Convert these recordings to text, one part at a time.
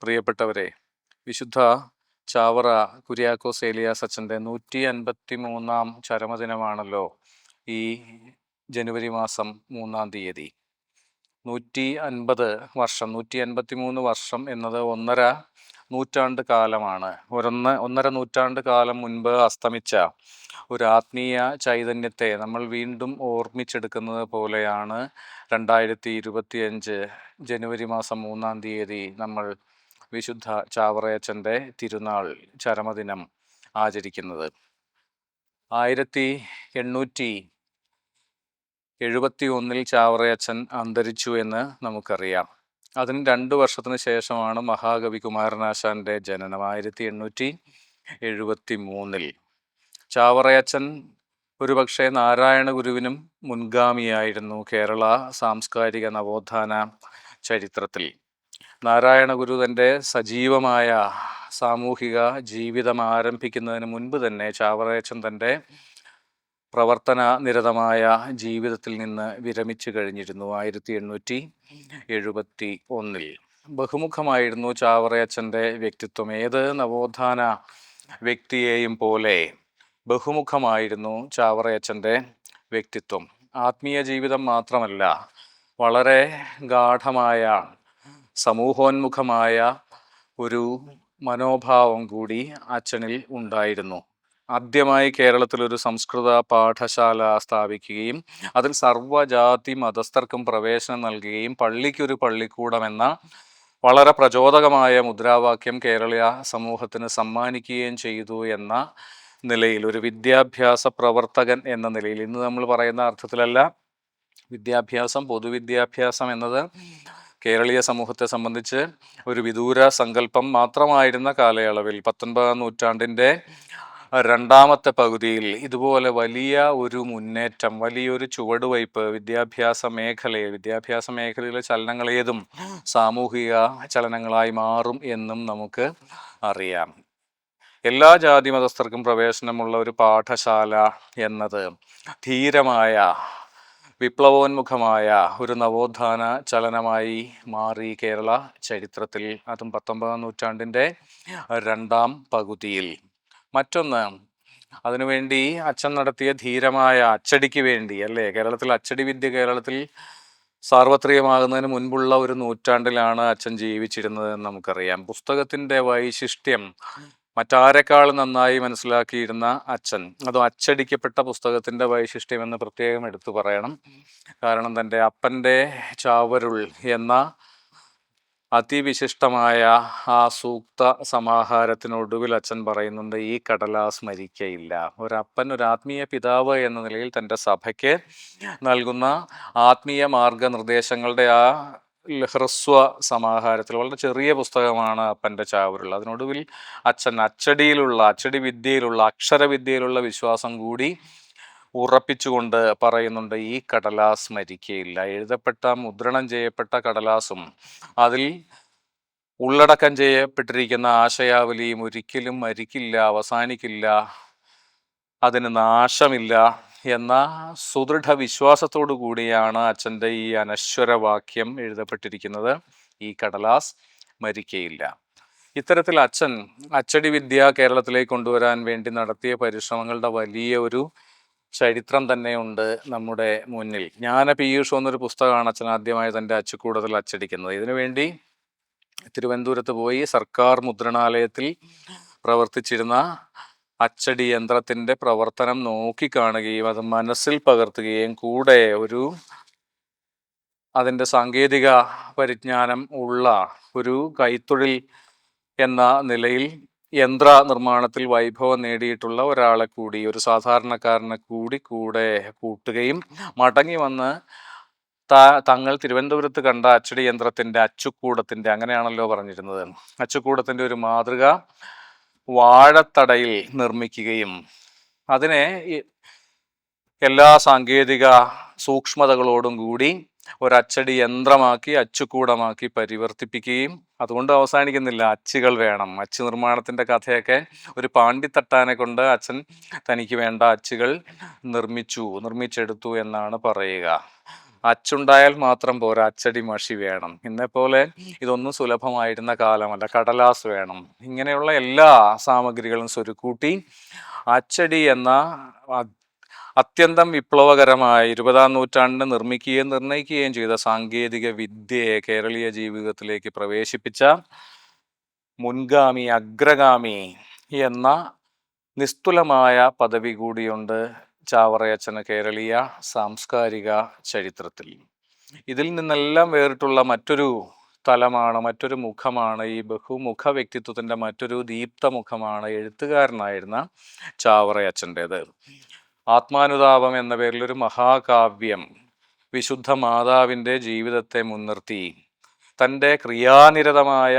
പ്രിയപ്പെട്ടവരെ, വിശുദ്ധ ചാവറ കുര്യാക്കോസ് ഏലിയാസ് അച്ഛൻ്റെ 153-ാം ചരമദിനമാണല്ലോ ഈ ജനുവരി മാസം 3-ാം തീയതി. 153 വർഷം എന്നത് ഒന്നര നൂറ്റാണ്ട് കാലമാണ്. ഒന്നര നൂറ്റാണ്ട് കാലം മുൻപ് അസ്തമിച്ച ഒരു ആത്മീയ ചൈതന്യത്തെ നമ്മൾ വീണ്ടും ഓർമ്മിച്ചെടുക്കുന്നത് പോലെയാണ് 2025 ജനുവരി മാസം 3-ാം തീയതി നമ്മൾ വിശുദ്ധ ചാവറയച്ചൻ്റെ തിരുനാൾ ചരമദിനം ആചരിക്കുന്നത്. 1871 ചാവറയച്ചൻ അന്തരിച്ചു എന്ന് നമുക്കറിയാം. അതിന് 2 വർഷത്തിന് ശേഷമാണ് മഹാകവി കുമാരനാശാൻ്റെ ജനനം 1873. ചാവറയച്ചൻ ഒരുപക്ഷെ നാരായണ ഗുരുവിനും മുൻഗാമിയായിരുന്നു കേരള സാംസ്കാരിക നവോത്ഥാന ചരിത്രത്തിൽ. നാരായണ ഗുരു തൻ്റെ സജീവമായ സാമൂഹിക ജീവിതം ആരംഭിക്കുന്നതിന് മുൻപ് തന്നെ ചാവറയച്ചൻ തൻ്റെ പ്രവർത്തന നിരതമായ ജീവിതത്തിൽ നിന്ന് വിരമിച്ചു കഴിഞ്ഞിരുന്നു 1871. ബഹുമുഖമായിരുന്നു ചാവറയച്ചൻ്റെ വ്യക്തിത്വം. ഏത് നവോത്ഥാന വ്യക്തിയെയും പോലെ ബഹുമുഖമായിരുന്നു ചാവറയച്ചൻ്റെ വ്യക്തിത്വം. ആത്മീയ ജീവിതം മാത്രമല്ല, വളരെ ഗാഠമായ സമൂഹോന്മുഖമായ ഒരു മനോഭാവം കൂടി അച്ഛനിൽ ഉണ്ടായിരുന്നു. ആദ്യമായി കേരളത്തിലൊരു സംസ്കൃത പാഠശാല സ്ഥാപിക്കുകയും അതിൽ സർവ്വജാതി മതസ്ഥർക്കും പ്രവേശനം നൽകുകയും പള്ളിക്കൊരു പള്ളിക്കൂടം എന്ന വളരെ പ്രചോദകമായ മുദ്രാവാക്യം കേരളീയ സമൂഹത്തിന് സമ്മാനിക്കുകയും ചെയ്തു എന്ന നിലയിൽ, ഒരു വിദ്യാഭ്യാസ പ്രവർത്തകൻ എന്ന നിലയിൽ, ഇന്ന് നമ്മൾ പറയുന്ന അർത്ഥത്തിലല്ല. വിദ്യാഭ്യാസം, പൊതുവിദ്യാഭ്യാസം എന്നത് കേരളീയ സമൂഹത്തെ സംബന്ധിച്ച് ഒരു വിദൂര സങ്കല്പം മാത്രമായിരുന്ന കാലയളവിൽ 19-ാം നൂറ്റാണ്ടിൻ്റെ 2ാമത്തെ പകുതിയിൽ ഇതുപോലെ വലിയ ഒരു മുന്നേറ്റം, വലിയൊരു ചുവടുവയ്പ് വിദ്യാഭ്യാസ മേഖലയിലെ ചലനങ്ങൾ ഏതും സാമൂഹിക ചലനങ്ങളായി മാറും എന്നും നമുക്ക് അറിയാം. എല്ലാ ജാതി മതസ്ഥർക്കും പ്രവേശനമുള്ള ഒരു പാഠശാല എന്നത് ധീരമായ വിപ്ലവോന്മുഖമായ ഒരു നവോത്ഥാന ചലനമായി മാറി കേരള ചരിത്രത്തിൽ, അതും 19-ാം നൂറ്റാണ്ടിൻ്റെ 2ാം പകുതിയിൽ. മറ്റൊന്ന്, അതിനുവേണ്ടി അച്ഛൻ നടത്തിയ ധീരമായ അച്ചടിക്ക് വേണ്ടി, അല്ലേ, കേരളത്തിൽ അച്ചടി വിദ്യ കേരളത്തിൽ സാർവത്രികമാകുന്നതിന് മുൻപുള്ള ഒരു നൂറ്റാണ്ടിലാണ് അച്ഛൻ ജീവിച്ചിരുന്നത് എന്ന് നമുക്കറിയാം. പുസ്തകത്തിൻ്റെ വൈശിഷ്ട്യം മറ്റാരെക്കാളും നന്നായി മനസ്സിലാക്കിയിരുന്ന അച്ഛൻ, അതും അച്ചടിക്കപ്പെട്ട പുസ്തകത്തിൻ്റെ വൈശിഷ്ട്യം എന്ന് പ്രത്യേകം എടുത്തു പറയണം. കാരണം തൻ്റെ അപ്പൻ്റെ ചാവരുൾ എന്ന അതിവിശിഷ്ടമായ ആ സൂക്ത സമാഹാരത്തിനൊടുവിൽ അച്ഛൻ പറയുന്നുണ്ട്, ഈ കടലാസ് മരിക്കയില്ല. ഒരപ്പൻ, ഒരു ആത്മീയ പിതാവ് എന്ന നിലയിൽ തൻ്റെ സഭയ്ക്ക് നൽകുന്ന ആത്മീയ മാർഗനിർദ്ദേശങ്ങളുടെ ആ ഹ്രസ്വ സമാഹാരത്തിൽ, വളരെ ചെറിയ പുസ്തകമാണ് അപ്പൻ്റെ ചാവരുൾ. അതിനൊടുവിൽ അച്ഛൻ അച്ചടി വിദ്യയിലുള്ള, അക്ഷരവിദ്യയിലുള്ള വിശ്വാസം കൂടി ഉറപ്പിച്ചുകൊണ്ട് പറയുന്നുണ്ട്, ഈ കടലാസ് മരിക്കയില്ല. എഴുതപ്പെട്ട, മുദ്രണം ചെയ്യപ്പെട്ട കടലാസും അതിൽ ഉള്ളടക്കം ചെയ്യപ്പെട്ടിരിക്കുന്ന ആശയാവലിയും ഒരിക്കലും മരിക്കില്ല, അവസാനിക്കില്ല, അതിന് നാശമില്ല എന്ന സുദൃഢ വിശ്വാസത്തോടു കൂടിയാണ് അച്ഛൻ്റെ ഈ അനശ്വരവാക്യം എഴുതപ്പെട്ടിരിക്കുന്നത്, ഈ കടലാസ് മരിക്കയില്ല. ഇത്തരത്തിൽ അച്ഛൻ അച്ചടി വിദ്യ കേരളത്തിലേക്ക് കൊണ്ടുവരാൻ വേണ്ടി നടത്തിയ പരിശ്രമങ്ങളുടെ വലിയ ഒരു ചരിത്രം തന്നെയുണ്ട് നമ്മുടെ മുന്നിൽ. ജ്ഞാനപീയൂഷം എന്നൊരു പുസ്തകമാണ് അച്ഛൻ ആദ്യമായി തൻ്റെ അച്ചുകൂടത്തിൽ അച്ചടിക്കുന്നത്. ഇതിനുവേണ്ടി തിരുവനന്തപുരത്ത് പോയി സർക്കാർ മുദ്രണാലയത്തിൽ പ്രവർത്തിച്ചിരുന്ന അച്ചടി യന്ത്രത്തിൻ്റെ പ്രവർത്തനം നോക്കിക്കാണുകയും അത് മനസ്സിൽ പകർത്തുകയും കൂടെ അതിൻ്റെ സാങ്കേതിക പരിജ്ഞാനം ഉള്ള ഒരു കൈത്തൊഴിൽ എന്ന നിലയിൽ യന്ത്ര നിർമ്മാണത്തിൽ വൈഭവം നേടിയിട്ടുള്ള ഒരാളെ കൂടി, ഒരു സാധാരണക്കാരനെ കൂടി കൂടെ കൂട്ടുകയും മടങ്ങി വന്ന് തങ്ങൾ തിരുവനന്തപുരത്ത് കണ്ട അച്ചടി യന്ത്രത്തിൻ്റെ, അച്ചുകൂടത്തിൻ്റെ, അങ്ങനെയാണല്ലോ പറഞ്ഞിരുന്നത്, അച്ചുകൂടത്തിൻ്റെ ഒരു മാതൃക വാഴത്തടയിൽ നിർമ്മിക്കുകയും അതിനെ എല്ലാ സാങ്കേതിക സൂക്ഷ്മതകളോടും കൂടി ഒരച്ചടി യന്ത്രമാക്കി, അച്ചുകൂടമാക്കി പരിവർത്തിപ്പിക്കുകയും, അതുകൊണ്ട് അവസാനിക്കുന്നില്ല, അച്ചുകൾ വേണം. അച്ച് നിർമ്മാണത്തിൻ്റെ കഥയൊക്കെ ഒരു പാണ്ടിത്തട്ടാനെ കൊണ്ട് അച്ഛൻ തനിക്ക് വേണ്ട അച്ചുകൾ നിർമ്മിച്ചെടുത്തു എന്നാണ് പറയുക. അച്ചുണ്ടായാൽ മാത്രം പോരാ, അച്ചടി മഷി വേണം. ഇന്നേപ്പോലെ ഇതൊന്നും സുലഭമായിരുന്ന കാലമല്ല. കടലാസ് വേണം. ഇങ്ങനെയുള്ള എല്ലാ സാമഗ്രികളും സ്വരുക്കൂട്ടി അച്ചടി എന്ന അത്യന്തം വിപ്ലവകരമായ 20-ാം നൂറ്റാണ്ടിന് നിർമ്മിക്കുകയും നിർണ്ണയിക്കുകയും ചെയ്ത സാങ്കേതിക വിദ്യയെ കേരളീയ ജീവിതത്തിലേക്ക് പ്രവേശിപ്പിച്ച മുൻഗാമി, അഗ്രഗാമി എന്ന നിസ്തുലമായ പദവി കൂടിയുണ്ട് ചാവറയച്ചന് കേരളീയ സാംസ്കാരിക ചരിത്രത്തിൽ. ഇതിൽ നിന്നെല്ലാം വേറിട്ടുള്ള മറ്റൊരു തലമാണ്, മറ്റൊരു മുഖമാണ്, ഈ ബഹുമുഖ വ്യക്തിത്വത്തിൻ്റെ മറ്റൊരു ദീപ്ത മുഖമാണ് എഴുത്തുകാരനായിരുന്ന ചാവറയച്ചൻ്റേത്. ആത്മാനുതാപം എന്ന പേരിലൊരു മഹാകാവ്യം വിശുദ്ധ മാതാവിൻ്റെ ജീവിതത്തെ മുൻനിർത്തി തൻ്റെ ക്രിയാനിരതമായ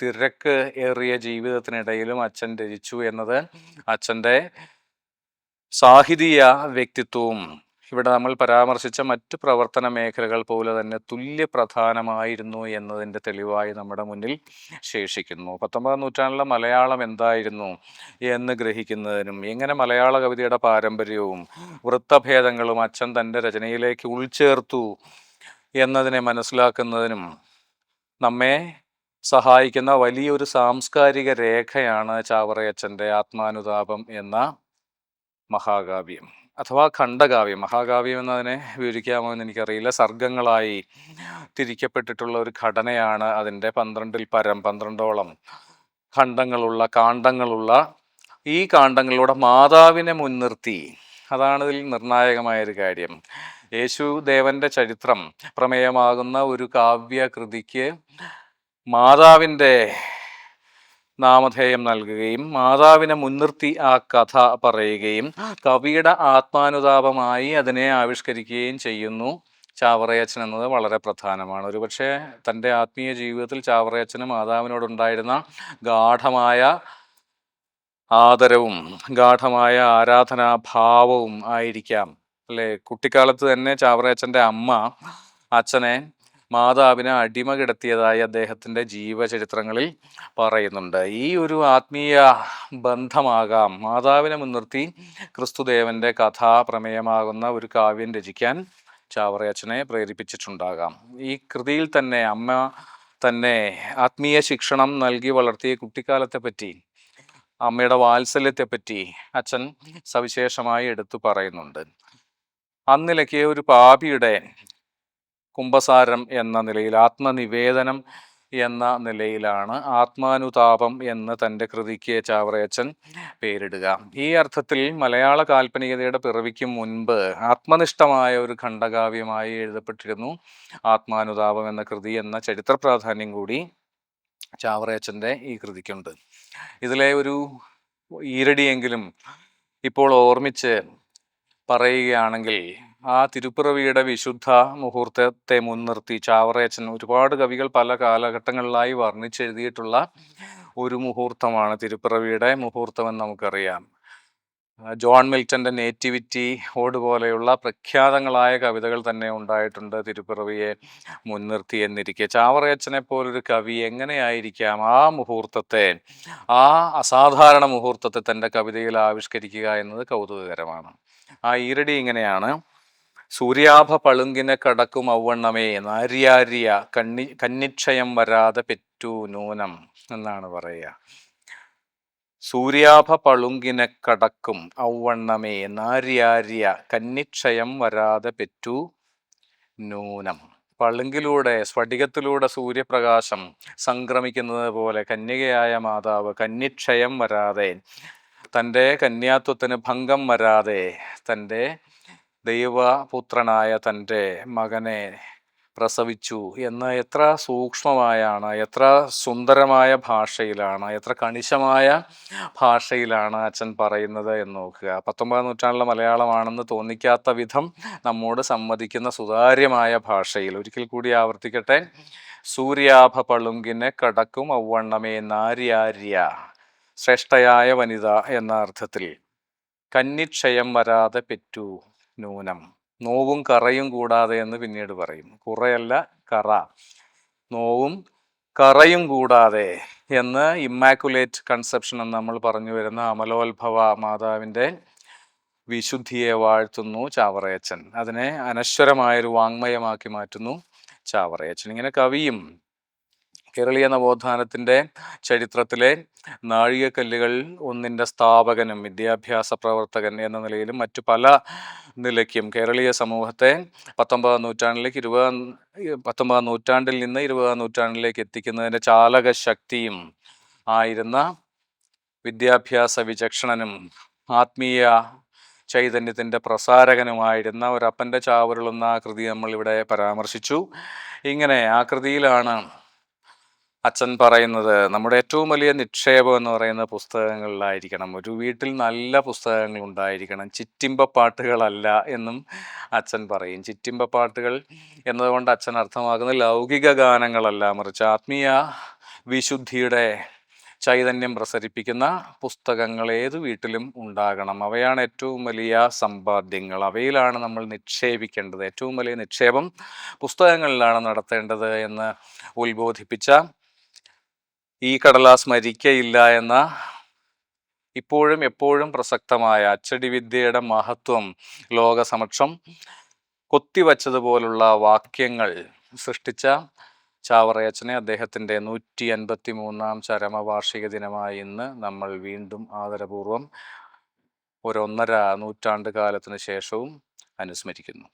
തിരക്ക് ഏറിയ ജീവിതത്തിനിടയിലും അച്ഛൻ രചിച്ചു എന്നത് അച്ഛൻ്റെ സാഹിതീയ വ്യക്തിത്വവും ഇവിടെ നമ്മൾ പരാമർശിച്ച മറ്റു പ്രവർത്തന മേഖലകൾ പോലെ തന്നെ തുല്യ പ്രധാനമായിരുന്നു എന്നതിൻ്റെ തെളിവായി നമ്മുടെ മുന്നിൽ ശേഷിക്കുന്നു. 19-ാം നൂറ്റാണ്ടിലെ മലയാളം എന്തായിരുന്നു എന്ന് ഗ്രഹിക്കുന്നതിനും എങ്ങനെ മലയാള കവിതയുടെ പാരമ്പര്യവും വൃത്തഭേദങ്ങളും അച്ഛൻ തൻ്റെ രചനയിലേക്ക് ഉൾച്ചേർത്തു എന്നതിനെ മനസ്സിലാക്കുന്നതിനും നമ്മെ സഹായിക്കുന്ന വലിയൊരു സാംസ്കാരിക രേഖയാണ് ചാവറയച്ചൻ്റെ ആത്മാനുതാപം എന്ന മഹാകാവ്യം അഥവാ ഖണ്ഡകാവ്യം. മഹാകാവ്യം എന്നതിനെ വിവരിക്കാമോ എന്ന് എനിക്കറിയില്ല. സർഗങ്ങളായി തിരിക്കപ്പെട്ടിട്ടുള്ള ഒരു ഘടനയാണ് അതിൻ്റെ 12-ഓളം ഖണ്ഡങ്ങളുള്ള കാണ്ഡങ്ങളുള്ള ഈ കാണ്ഡങ്ങളിലൂടെ മാതാവിനെ മുൻനിർത്തി, അതാണ് ഇതിൽ നിർണായകമായൊരു കാര്യം. യേശുദേവന്റെ ചരിത്രം പ്രമേയമാകുന്ന ഒരു കാവ്യകൃതിക്ക് മാതാവിൻ്റെ നാമധേയം നൽകുകയും മാതാവിനെ മുൻനിർത്തി ആ കഥ പറയുകയും കവിയുടെ ആത്മാനുതാപമായി അതിനെ ആവിഷ്കരിക്കുകയും ചെയ്യുന്നു ചാവറയച്ചൻ എന്നത് വളരെ പ്രധാനമാണ്. ഒരുപക്ഷെ തൻ്റെ ആത്മീയ ജീവിതത്തിൽ ചാവറയച്ചന് മാതാവിനോടുണ്ടായിരുന്ന ഗാഠമായ ആദരവും ഗാഠമായ ആരാധനാഭാവവും ആയിരിക്കാം അല്ലേ. കുട്ടിക്കാലത്ത് തന്നെ ചാവറയച്ചൻ്റെ അമ്മ അച്ഛനെ മാതാവിനെ അടിമ കിടത്തിയതായി അദ്ദേഹത്തിൻ്റെ ജീവചരിത്രങ്ങളിൽ പറയുന്നുണ്ട്. ഈ ഒരു ആത്മീയ ബന്ധമാകാം മാതാവിനെ മുൻനിർത്തി ക്രിസ്തുദേവൻ്റെ കഥാപ്രമേയമാകുന്ന ഒരു കാവ്യം രചിക്കാൻ ചാവറയച്ചനെ പ്രേരിപ്പിച്ചിട്ടുണ്ടാകാം. ഈ കൃതിയിൽ തന്നെ അമ്മ തന്നെ ആത്മീയ ശിക്ഷണം നൽകി വളർത്തിയ കുട്ടിക്കാലത്തെ പറ്റി, അമ്മയുടെ വാത്സല്യത്തെപ്പറ്റി അച്ഛൻ സവിശേഷമായി എടുത്തു പറയുന്നുണ്ട്. അന്നിലയ്ക്ക് ഒരു പാപിയുടെ കുംഭസാരം എന്ന നിലയിൽ, ആത്മനിവേദനം എന്ന നിലയിലാണ് ആത്മാനുതാപം എന്ന് തൻ്റെ കൃതിക്ക് ചാവറയച്ചൻ പേരിടുക. ഈ അർത്ഥത്തിൽ മലയാള കാൽപ്പനികതയുടെ പിറവിക്ക് മുൻപ് ആത്മനിഷ്ഠമായ ഒരു ഖണ്ഡകാവ്യമായി എഴുതപ്പെട്ടിരുന്നു ആത്മാനുതാപം എന്ന കൃതി എന്ന ചരിത്ര പ്രാധാന്യം കൂടി ചാവറയച്ചൻ്റെ ഈ കൃതിക്കുണ്ട്. ഇതിലെ ഒരു ഈരടിയെങ്കിലും ഇപ്പോൾ ഓർമ്മിച്ച് പറയുകയാണെങ്കിൽ, ആ തിരുപ്പിറവിയുടെ വിശുദ്ധ മുഹൂർത്തത്തെ മുൻനിർത്തി ചാവറയച്ചൻ ഒരുപാട് കവികൾ പല കാലഘട്ടങ്ങളിലായി വർണ്ണിച്ചെഴുതിയിട്ടുള്ള ഒരു മുഹൂർത്തമാണ് തിരുപ്പിറവിയുടെ മുഹൂർത്തമെന്ന് നമുക്കറിയാം. ജോൺ മിൽട്ടൻ്റെ നേറ്റിവിറ്റി ഓട് പോലെയുള്ള പ്രഖ്യാതങ്ങളായ കവിതകൾ തന്നെ ഉണ്ടായിട്ടുണ്ട് തിരുപ്പിറവിയെ മുൻനിർത്തി എന്നിരിക്കെ. ചാവറയച്ചനെ പോലൊരു കവി എങ്ങനെയായിരിക്കാം ആ മുഹൂർത്തത്തെ, ആ അസാധാരണ മുഹൂർത്തത്തെ തൻ്റെ കവിതയിൽ ആവിഷ്കരിക്കുക എന്നത് കൗതുകകരമാണ്. ആ ഈരടി ഇങ്ങനെയാണ്: സൂര്യാഭ പളുങ്കിനെ കടക്കും ഔവണ്ണമേ നാര്യാര്യ കന്നിക്ഷയം വരാതെ പെറ്റു നൂനം എന്നാണ് പറയുക. സൂര്യാഭ പളുങ്കിനെ കടക്കും ഔവണ്ണമേ നാര്യാര്യ കന്നിക്ഷയം വരാതെ പെറ്റു നൂനം. പളുങ്കിലൂടെ, സ്ഫടികത്തിലൂടെ സൂര്യപ്രകാശം സംക്രമിക്കുന്നത് പോലെ കന്യകയായ മാതാവ് കന്നിക്ഷയം വരാതെ, തൻ്റെ കന്യാത്വത്തിന് ഭംഗം വരാതെ തൻ്റെ ദൈവപുത്രനായ തൻ്റെ മകനെ പ്രസവിച്ചു എന്ന് എത്ര സൂക്ഷ്മമായാണ്, എത്ര സുന്ദരമായ ഭാഷയിലാണ്, എത്ര കണിശമായ ഭാഷയിലാണ് അച്ഛൻ പറയുന്നത് എന്ന് നോക്കുക. 19-ാം നൂറ്റാണ്ടിലെ മലയാളമാണെന്ന് തോന്നിക്കാത്ത വിധം നമ്മോട് സമ്മതിക്കുന്ന സുതാര്യമായ ഭാഷയിൽ. ഒരിക്കൽ കൂടി ആവർത്തിക്കട്ടെ: സൂര്യാഭ പളുങ്കിനെ കടക്കും ഔവണ്ണമേ നാര്യാര്യ, ശ്രേഷ്ഠയായ വനിത എന്ന അർത്ഥത്തിൽ, കന്നിക്ഷയം വരാതെ പെറ്റു നൂനം, നോവും കറയും കൂടാതെ എന്ന് പിന്നീട് പറയും. കുറയല്ല, കറ. നോവും കറയും കൂടാതെ എന്ന് ഇമ്മാക്കുലേറ്റ് കൺസെപ്ഷൻ എന്ന് നമ്മൾ പറഞ്ഞു വരുന്ന അമലോത്ഭവ മാതാവിൻ്റെ വിശുദ്ധിയെ വാഴ്ത്തുന്നു ചാവറയച്ചൻ. അതിനെ അനശ്വരമായൊരു വാങ്മയമാക്കി മാറ്റുന്നു ചാവറയച്ചൻ. ഇങ്ങനെ കവിയും കേരളീയ നവോത്ഥാനത്തിൻ്റെ ചരിത്രത്തിലെ നാഴികക്കല്ലുകൾ ഒന്നിൻ്റെ സ്ഥാപകനും വിദ്യാഭ്യാസ പ്രവർത്തകൻ എന്ന നിലയിലും മറ്റു പല നിലയ്ക്കും കേരളീയ സമൂഹത്തെ 19-ാം നൂറ്റാണ്ടിലേക്ക് 19-ാം നൂറ്റാണ്ടിൽ നിന്ന് 20-ാം നൂറ്റാണ്ടിലേക്ക് എത്തിക്കുന്നതിൻ്റെ ചാലക ശക്തിയും ആയിരുന്ന വിദ്യാഭ്യാസ വിചക്ഷണനും ആത്മീയ ചൈതന്യത്തിൻ്റെ പ്രസാരകനുമായിരുന്ന ഒരപ്പൻ്റെ ചാവരുളുന്ന ആ കൃതി നമ്മളിവിടെ പരാമർശിച്ചു. ഇങ്ങനെ ആ കൃതിയിലാണ് അച്ഛൻ പറയുന്നത് നമ്മുടെ ഏറ്റവും വലിയ നിക്ഷേപം എന്ന് പറയുന്ന പുസ്തകങ്ങളിലായിരിക്കണം. ഒരു വീട്ടിൽ നല്ല പുസ്തകങ്ങൾ ഉണ്ടായിരിക്കണം, ചിറ്റിമ്പപ്പാട്ടുകളല്ല എന്നും അച്ഛൻ പറയും. ചിറ്റിമ്പപ്പാട്ടുകൾ എന്നതുകൊണ്ട് അച്ഛൻ അർത്ഥമാക്കുന്നത് ലൗകിക ഗാനങ്ങളല്ല, മറിച്ച് ആത്മീയ വിശുദ്ധിയുടെ ചൈതന്യം പ്രസരിപ്പിക്കുന്ന പുസ്തകങ്ങൾ ഏതു വീട്ടിലും ഉണ്ടാകണം. അവയാണ് ഏറ്റവും വലിയ സമ്പാദ്യങ്ങൾ. അവയിലാണ് നമ്മൾ നിക്ഷേപിക്കേണ്ടത്. ഏറ്റവും വലിയ നിക്ഷേപം പുസ്തകങ്ങളിലാണ് നടത്തേണ്ടത് എന്ന് ഉത്ബോധിപ്പിച്ച ഈ കടലാസ് മരിക്കയില്ല എന്ന ഇപ്പോഴും എപ്പോഴും പ്രസക്തമായ അച്ചടി വിദ്യയുടെ മഹത്വം ലോകസമക്ഷം കൊത്തിവച്ചതുപോലുള്ള വാക്യങ്ങൾ സൃഷ്ടിച്ച ചാവറയച്ചനെ അദ്ദേഹത്തിൻ്റെ 153-ാം ചരമവാർഷിക ദിനമായി ഇന്ന് നമ്മൾ വീണ്ടും ആദരപൂർവം 1.5 നൂറ്റാണ്ട് കാലത്തിന് ശേഷവും അനുസ്മരിക്കുന്നു.